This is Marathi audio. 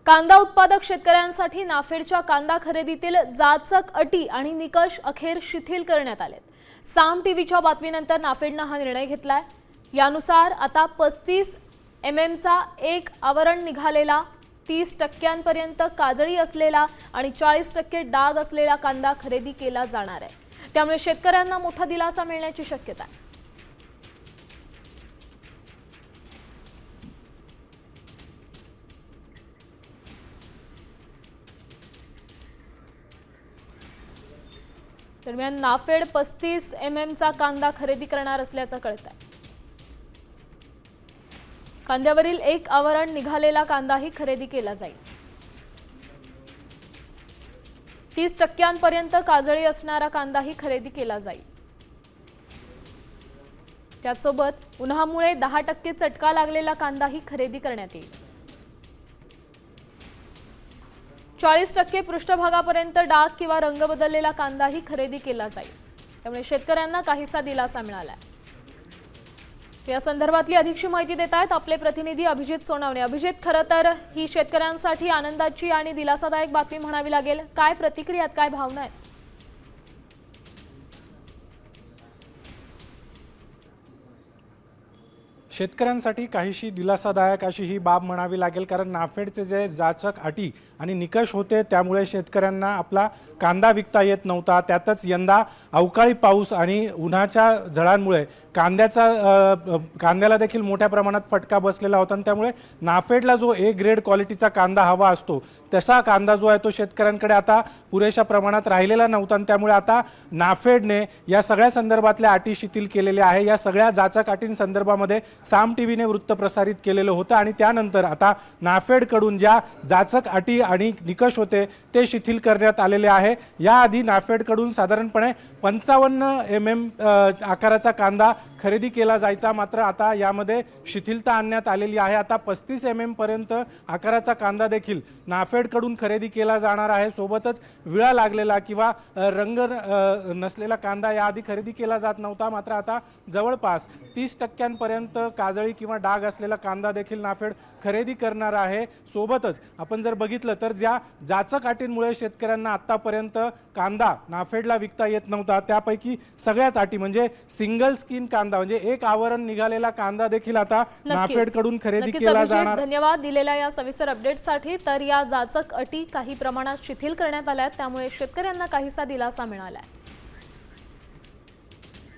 कांदा उत्पादक शेतकऱ्यांसाठी नाफेडच्या कांदा खरेदीतील जाचक अटी आणि निकष अखेर शिथिल करण्यात आलेत। साम टीव्हीच्या बातमीनंतर नाफेडने हा निर्णय घेतलाय। यानुसार आता 35 चा एक आवरण निघालेला 30% काजळी असलेला आणि 40% डाग असलेला कांदा खरेदी केला जाणार आहे। त्यामुळे शेतकऱ्यांना मोठा दिलासा मिळण्याची शक्यता आहे। दरम्यान नाफेड 35 चा कांदा खरेदी करणार असल्याचं कळतंय। कांद्यावरील एक आवरण निघालेला कांदाही खरेदी केला जाईल। 30% काजळी असणारा कांदाही खरेदी केला जाईल। त्यासोबत उन्हामुळे 10% चटका लागलेला कांदाही खरेदी करण्यात येईल। 40% पृष्ठभागापर्यंत डाग किंवा रंग बदललेला कांदाही खरेदी केला जाईल। त्यामुळे शेतकऱ्यांना काहीसा दिलासा मिळाला आहे। या संदर्भातली अधिकची माहिती देत आहेत आपले प्रतिनिधी अभिजित सोनावणे। अभिजित, खरं तर ही शेतकऱ्यांसाठी आनंदाची आणि दिलासादायक बातमी म्हणावी लागेल। काय प्रतिक्रिया आहेत, काय भावना आहेत? शेतकऱ्यांसाठी काहीशी दिलासादायक अशी ही बाब म्हणावी लागेल, कारण नाफेडचे जे जाचक अटी आणि निकष होते त्यामुळे शेतकऱ्यांना आपला कांदा विकता येत नव्हता। त्यातच यंदा अवकाळी पाऊस आणि उन्हाच्या झळांमुळे कांद्याला देखील मोठ्या प्रमाणात फटका बसलेला होता। त्यामुळे नाफेडला जो ए ग्रेड क्वालिटीचा कांदा हवा असतो तसा कांदा जो आहे तो शेतकऱ्यांकडे आता पुरेशा प्रमाणात राहिलेला नव्हता। त्यामुळे आता नाफेडने या सगळ्या संदर्भातल्या अटी शिथिल केलेल्या आहे। या सगळ्या जाचक अटींसंदर्भामध्ये साम टीव्हीने वृत्त प्रसारित केलेलं होतं आणि त्यानंतर आता नाफेडकडून ज्या जाचक अटी आणि निकष होते ते शिथिल करण्यात आलेले आहे। याआधी नाफेडकडून साधारणपणे 55 आकाराचा कांदा खरेदी केला जायचा, मात्र आता यामध्ये शिथिलता आणण्यात आलेली आहे। आता 35 पर्यंत आकाराचा कांदा देखील नाफेडकडून खरेदी केला जाणार आहे। सोबतच विळा लागलेला किंवा रंग नसलेला कांदा याआधी खरेदी केला जात नव्हता, मात्र आता जवळपास 30% काजळी किंवा डाग असलेला कांदा देखील नाफेड खरेदी करणार आहे। सोबतच आपण जर बघितलं तर ज्या जाचक अटींमुळे शेतकऱ्यांना आतापर्यंत कांदा नाफेडला विकता येत नव्हता त्यापैकी सगळ्याच अटी म्हणजे सिंगल स्किन कांदा म्हणजे एक आवरण निघालेला कांदा देखील आता नाफेडकडून खरेदी केला जाणार। धन्यवाद दिलेल्या या सविस्तर अपडेटसाठी। तर या जाचक अटी काही प्रमाणात शिथिल करण्यात आल्या, त्यामुळे शेतकऱ्यांना काहीसा दिलासा मिळाला आहे।